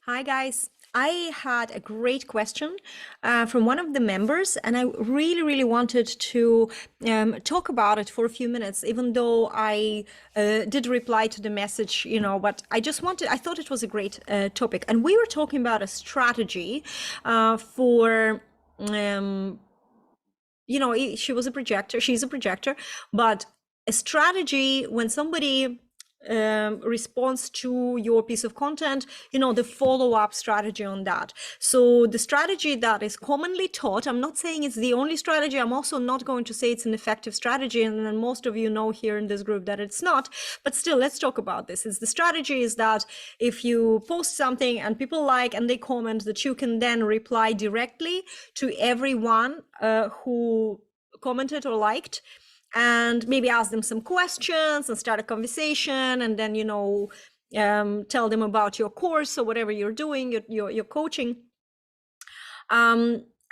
Hi, guys. I had a great question from one of the members, and I really wanted to talk about it for a few minutes, even though I did reply to the message, but I thought it was a great topic. And we were talking about a strategy for, she was a projector, she's a projector, but a strategy when somebody responds to your piece of content, the follow-up strategy on that. So the strategy that is commonly taught, I'm not saying it's the only strategy, I'm also not going to say it's an effective strategy, and then most of you know here in this group that it's not, but still, let's talk about this. The strategy is that if you post something and people like and they comment, that you can then reply directly to everyone who commented or liked, and maybe ask them some questions and start a conversation, and then tell them about your course or whatever you're doing, your coaching.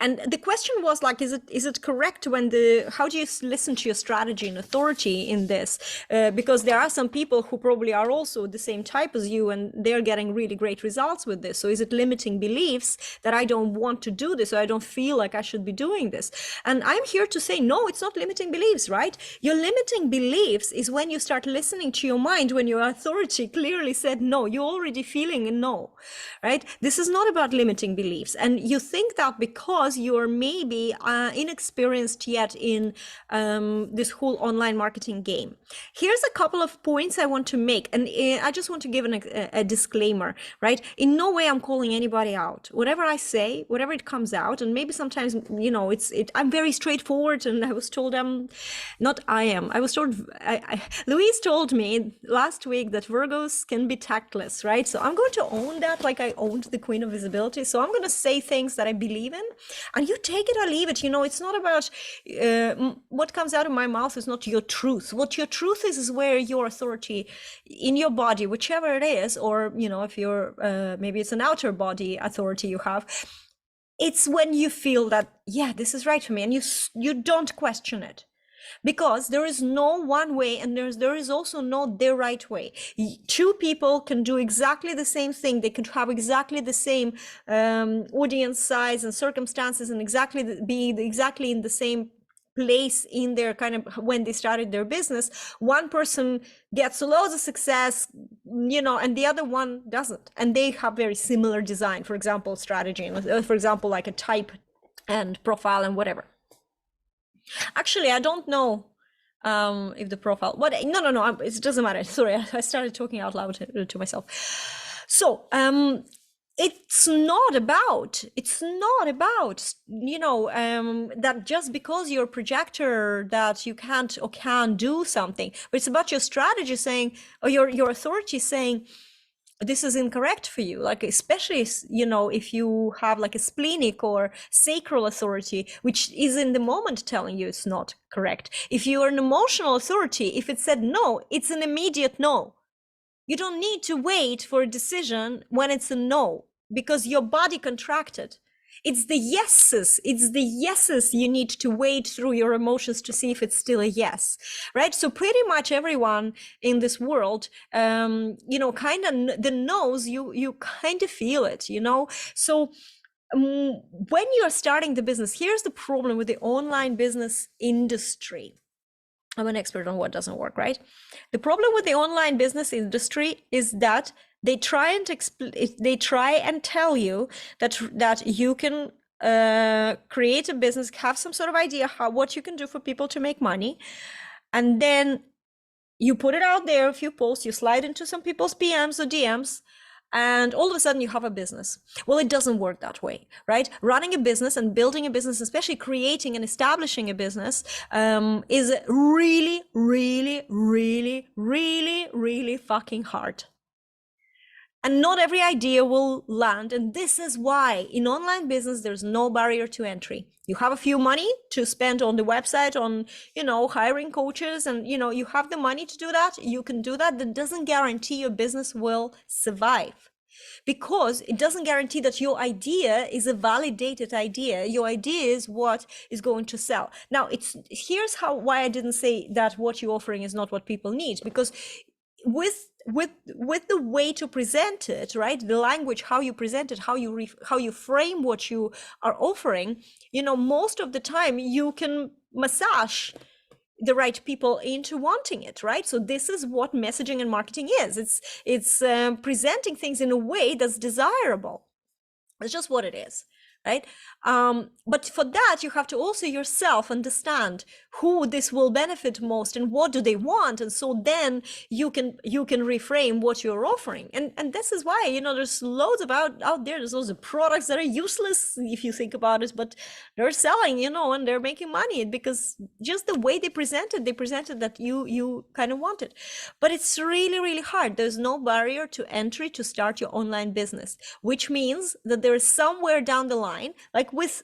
And the question was like, is it correct how do you listen to your strategy and authority in this? Because there are some people who probably are also the same type as you, and they're getting really great results with this. So is it limiting beliefs that I don't want to do this, or I don't feel like I should be doing this? And I'm here to say, no, it's not limiting beliefs, right? Your limiting beliefs is when you start listening to your mind, when your authority clearly said no, you're already feeling a no, right? This is not about limiting beliefs. And you think that because you're maybe inexperienced yet in this whole online marketing game. Here's a couple of points I want to make, and I just want to give a disclaimer, right? In no way I'm calling anybody out. Whatever I say, whatever it comes out, and maybe sometimes, I'm very straightforward, and I was told Louise told me last week that Virgos can be tactless, right? So I'm going to own that like I owned the Queen of Visibility. So I'm going to say things that I believe in, and you take it or leave it. It's not about what comes out of my mouth is not your truth. What your truth is where your authority in your body, whichever it is, or, if you're, maybe it's an outer body authority you have, it's when you feel that, yeah, this is right for me, and you don't question it. Because there is no one way, and there is also no the right way. Two people can do exactly the same thing. They could have exactly the same audience size and circumstances, and be exactly in the same place in their kind of when they started their business. One person gets loads of success, and the other one doesn't, and they have very similar design, for example, strategy, and for example, like a type and profile and whatever. Actually, I don't know if the profile, no, it doesn't matter. Sorry, I started talking out loud to myself. So it's not about that just because you're a projector that you can't or can do something, but it's about your strategy saying, or your authority saying, this is incorrect for you, like especially if you have like a splenic or sacral authority, which is in the moment telling you it's not correct. If you are an emotional authority, if it said no, it's an immediate no. You don't need to wait for a decision when it's a no, because your body contracted. It's the yeses you need to wade through your emotions to see if it's still a yes, right? So pretty much everyone in this world, kind of the no's, you kind of feel it, So when you're starting the business, here's the problem with the online business industry. I'm an expert on what doesn't work, right? The problem with the online business industry is that they try and tell you that you can create a business, have some sort of idea what you can do for people to make money, and then you put it out there. If you post, you slide into some people's PMs or DMs, and all of a sudden you have a business. Well, it doesn't work that way, right? Running a business and building a business, especially creating and establishing a business, is really, really, really, really, really fucking hard. And not every idea will land. And this is why in online business, there's no barrier to entry. You have a few money to spend on the website, on, hiring coaches, and, you have the money to do that. You can do that. That doesn't guarantee your business will survive, because it doesn't guarantee that your idea is a validated idea. Your idea is what is going to sell. Now, here's why I didn't say that what you're offering is not what people need, because with with the way to present it, right? The language, how you present it, how you frame what you are offering, most of the time you can massage the right people into wanting it, right? So this is what messaging and marketing is. It's presenting things in a way that's desirable. It's just what it is, right? But for that, you have to also yourself understand who this will benefit most and what do they want, and so then you can reframe what you're offering. And this is why there's loads out there. There's loads of products that are useless if you think about it, but they're selling, and they're making money because just the way they presented that you kind of want it. But it's really, really hard. There's no barrier to entry to start your online business, which means that there is somewhere down the line, like with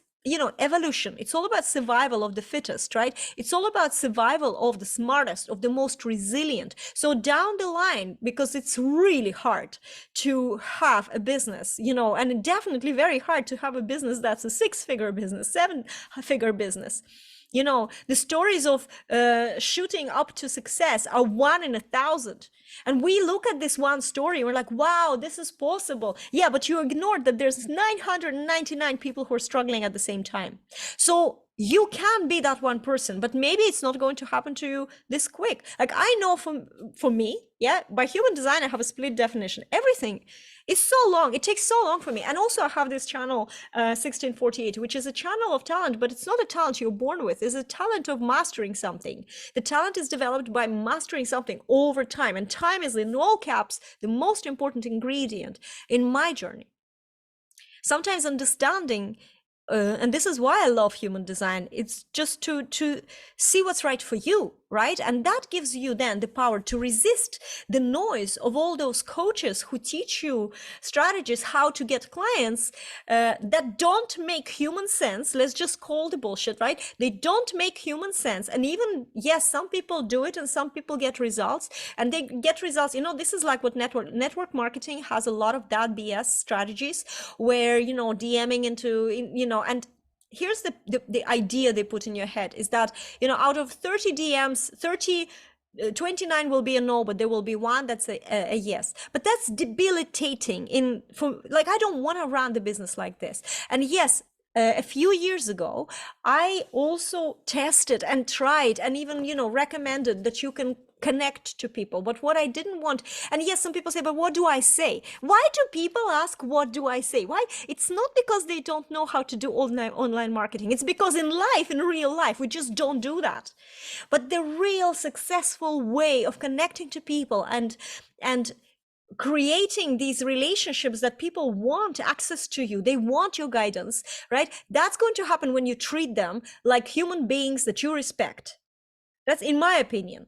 evolution, it's all about survival of the fittest, right? It's all about survival of the smartest, of the most resilient. So down the line, because it's really hard to have a business, and definitely very hard to have a business that's a 6-figure business, 7-figure business. The stories of shooting up to success are 1 in 1,000. And we look at this one story and we're like, wow, this is possible. Yeah, but you ignored that there's 999 people who are struggling at the same time. So you can be that one person, but maybe it's not going to happen to you this quick. Like I know for me, yeah, by human design, I have a split definition. Everything is so long. It takes so long for me. And also I have this channel, 1648, which is a channel of talent, but it's not a talent you're born with. It's a talent of mastering something. The talent is developed by mastering something over time. And time is, in all caps, the most important ingredient in my journey. Sometimes understanding, and this is why I love human design, it's just to see what's right for you, right? And that gives you then the power to resist the noise of all those coaches who teach you strategies how to get clients that don't make human sense. Let's just call the bullshit, right? They don't make human sense. And even, yes, some people do it and some people get results, and they get results. This is like what network marketing has a lot of that BS strategies where, DMing into, and here's the idea they put in your head is that, out of 30 DMs, 29 will be a no, but there will be one that's a yes. But that's debilitating I don't want to run the business like this. And yes, a few years ago, I also tested and tried and even, recommended that you can connect to people. But what I didn't want, and yes, some people say, but what do I say? Why do people ask, what do I say? Why? It's not because they don't know how to do online marketing. It's because in real life, we just don't do that. But the real successful way of connecting to people and creating these relationships that people want access to you, they want your guidance, right? That's going to happen when you treat them like human beings that you respect. That's in my opinion.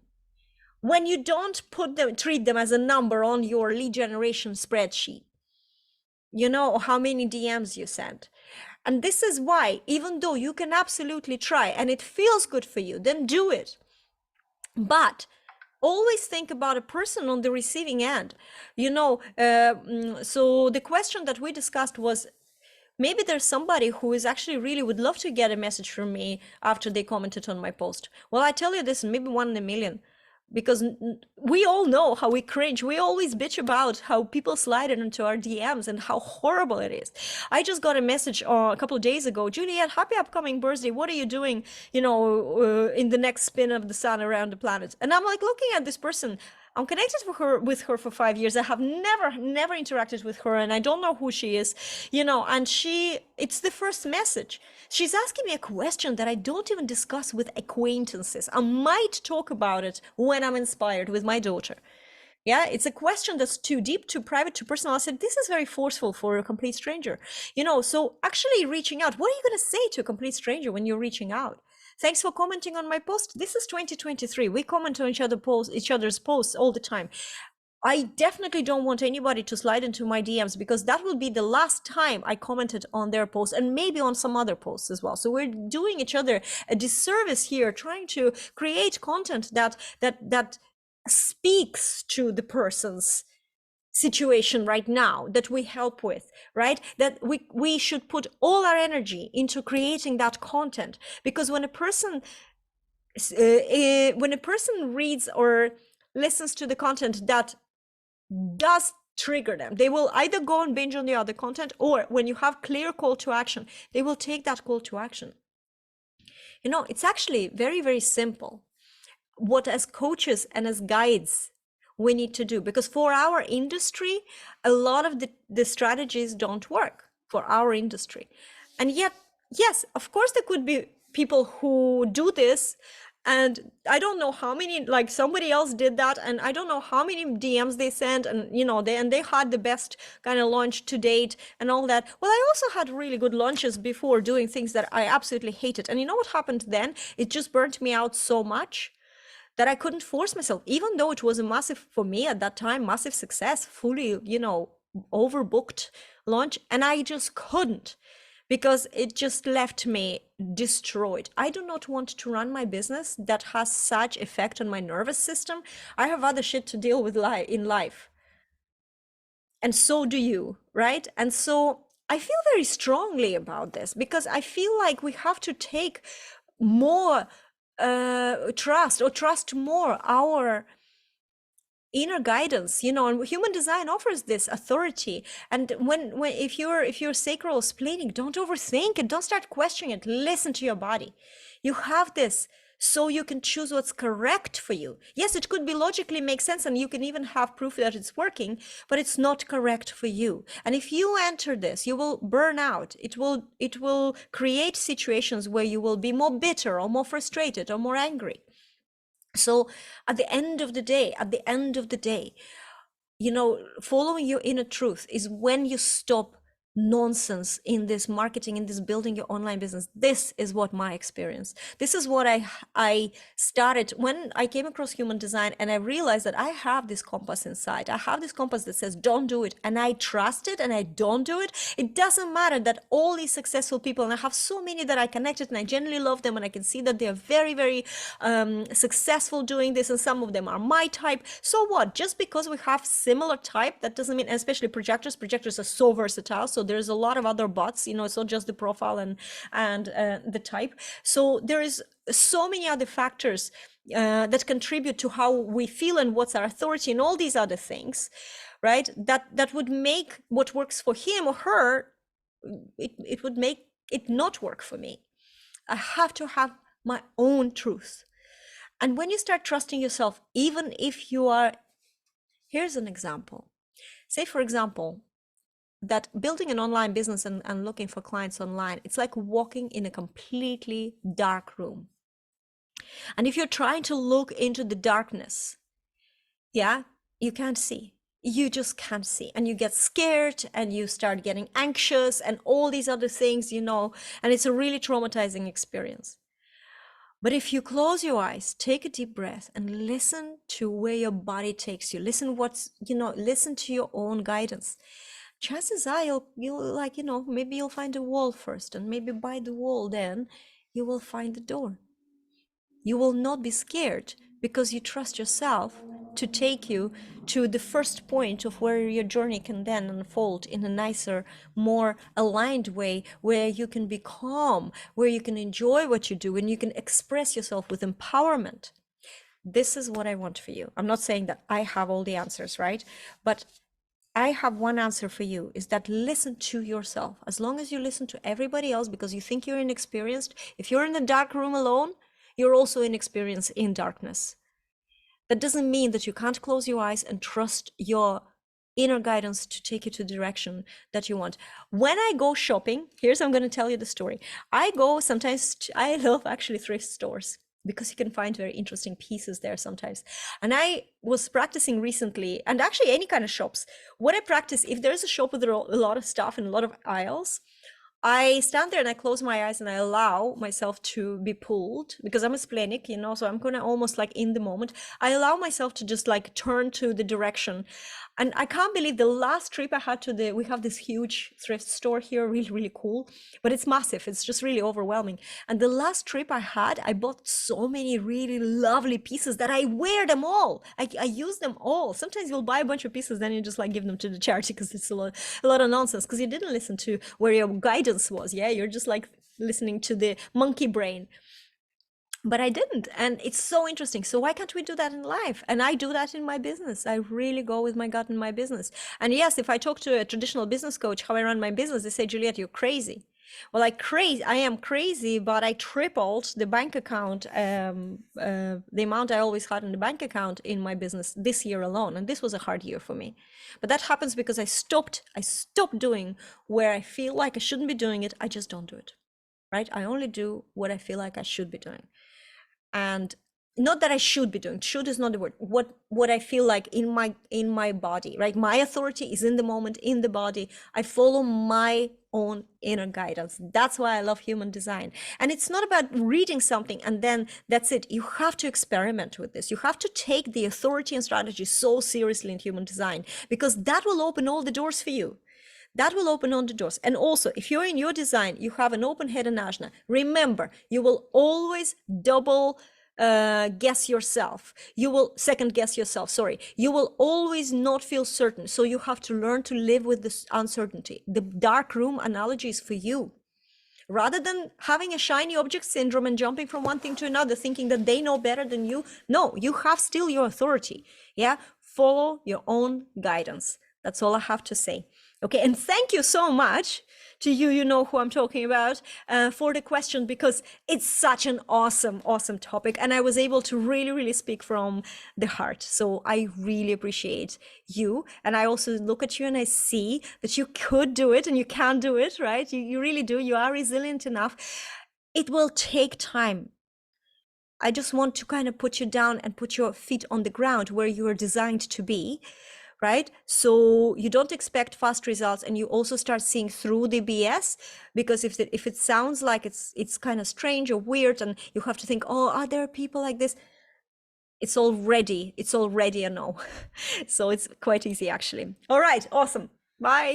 When you don't treat them as a number on your lead generation spreadsheet, how many DMs you sent. And this is why, even though you can absolutely try and it feels good for you, then do it. But always think about a person on the receiving end. So the question that we discussed was, maybe there's somebody who is actually really would love to get a message from me after they commented on my post. Well, I tell you this, maybe 1 in a million. Because we all know how we cringe. We always bitch about how people slide into our DMs and how horrible it is. I just got a message a couple of days ago, Juliette, happy upcoming birthday. What are you doing, in the next spin of the sun around the planet? And I'm like looking at this person. I'm connected with her for 5 years. I have never interacted with her, and I don't know who she is, and it's the first message. She's asking me a question that I don't even discuss with acquaintances. I might talk about it when I'm inspired with my daughter. Yeah, it's a question that's too deep, too private, too personal. I said, this is very forceful for a complete stranger. So actually reaching out, what are you going to say to a complete stranger when you're reaching out? Thanks for commenting on my post. This is 2023. We comment on each other's posts all the time. I definitely don't want anybody to slide into my DMs, because that will be the last time I commented on their post, and maybe on some other posts as well. So we're doing each other a disservice here, trying to create content that speaks to the person's situation right now, that we help with, right? That we should put all our energy into creating that content, because when a person reads or listens to the content that does trigger them. They will either go and binge on the other content, or when you have clear call to action, they will take that call to action. You know, it's actually very, very simple what as coaches and as guides we need to do, because for our industry, a lot of the strategies don't work for our industry. And yet, yes, of course, there could be people who do this, and I don't know how many, like somebody else did that, and I don't know how many DMs they sent, and you know, they had the best kind of launch to date and all that. Well, I also had really good launches before doing things that I absolutely hated. And you know what happened then? It just burnt me out so much that I couldn't force myself, even though it was a massive, for me at that time, massive success, fully, you know, overbooked launch. And I just couldn't, because it just left me destroyed. I do not want to run my business that has such effect on my nervous system. I have other shit to deal with in life. And so do you, right? And so I feel very strongly about this, because I feel like we have to take more trust more our inner guidance, you know. And human design offers this authority. And when if you're sacral splitting, don't overthink it, don't start questioning it, listen to your body. You have this so you can choose what's correct for you. Yes, it could be logically make sense, and you can even have proof that it's working, but it's not correct for you. And if you enter this, you will burn out. It will create situations where you will be more bitter or more frustrated or more angry. So at the end of the day, you know, following your inner truth is when you stop nonsense in this marketing, in this building your online business. This is what my experience. This is what I started when I came across human design, and I realized that I have this compass inside. I have this compass that says don't do it, and I trust it, and I don't do it. It doesn't matter that all these successful people, and I have so many that I connected, and I genuinely love them, and I can see that they're very, very successful doing this, and some of them are my type. So what? Just because we have similar type, that doesn't mean, especially projectors are so versatile. So there's a lot of other bots, you know, it's not just the profile and the type. So there is so many other factors that contribute to how we feel and what's our authority and all these other things, right? That would make what works for him or her, it would make it not work for me. I have to have my own truth. And when you start trusting yourself, even if you are, here's an example. Say, for example, that building an online business and looking for clients online, it's like walking in a completely dark room. And if you're trying to look into the darkness, yeah, you can't see. You just can't see. And you get scared and you start getting anxious and all these other things, you know, and it's a really traumatizing experience. But if you close your eyes, take a deep breath and listen to where your body takes you, listen listen to your own guidance. Chances are you'll like, you know, maybe you'll find a wall first, and maybe by the wall then you will find the door. You will not be scared because you trust yourself to take you to the first point of where your journey can then unfold in a nicer, more aligned way, where you can be calm, where you can enjoy what you do, and you can express yourself with empowerment. This is what I want for you. I'm not saying that I have all the answers, right? But I have one answer for you, is that listen to yourself. As long as you listen to everybody else because you think you're inexperienced, if you're in a dark room alone, you're also inexperienced in darkness. That doesn't mean that you can't close your eyes and trust your inner guidance to take you to the direction that you want. When I go shopping, I'm going to tell you the story. I go sometimes, I love actually thrift stores, because you can find very interesting pieces there sometimes. And I was practicing recently, and actually any kind of shops, what I practice, if there's a shop with a lot of stuff and a lot of aisles, I stand there and I close my eyes and I allow myself to be pulled, because I'm a splenic, you know, so I'm gonna almost like in the moment, I allow myself to just like turn to the direction. And I can't believe the last trip I had to we have this huge thrift store here, really, really cool, but it's massive. It's just really overwhelming. And the last trip I had, I bought so many really lovely pieces that I wear them all. I use them all. Sometimes you'll buy a bunch of pieces, then you just like give them to the charity because it's a lot of nonsense, because you didn't listen to where your guidance was. Yeah, you're just like listening to the monkey brain. but I didn't. And it's so interesting. So why can't we do that in life? And I do that in my business. I really go with my gut in my business. And yes, if I talk to a traditional business coach, how I run my business, they say, Juliette, you're crazy. Well, I am crazy, but I tripled the bank account, the amount I always had in the bank account in my business this year alone. And this was a hard year for me. But that happens because I stopped doing where I feel like I shouldn't be doing it. I just don't do it, right? I only do what I feel like I should be doing. And not that I should be doing, should is not the word, what I feel like in my body, right? My authority is in the moment, in the body. I follow my own inner guidance. That's why I love human design. And it's not about reading something and then that's it. You have to experiment with this. You have to take the authority and strategy so seriously in human design, because that will open all the doors for you. That will open all the doors. And also, if you're in your design, you have an open head and ajna. Remember, you will always double guess yourself. You will second guess yourself. Sorry. You will always not feel certain. So you have to learn to live with this uncertainty. The dark room analogy is for you. Rather than having a shiny object syndrome and jumping from one thing to another, thinking that they know better than you. No, you have still your authority. Yeah. Follow your own guidance. That's all I have to say. Okay, and thank you so much to you, you know who I'm talking about, for the question, because it's such an awesome, awesome topic. And I was able to really, really speak from the heart. So I really appreciate you. And I also look at you and I see that you could do it and you can do it, right? You really do. You are resilient enough. It will take time. I just want to kind of put you down and put your feet on the ground where you are designed to be. Right? So you don't expect fast results, and you also start seeing through the BS, because if it sounds like it's kind of strange or weird and you have to think, oh, are there people like this? It's already a no. So it's quite easy actually. All right, awesome. Bye.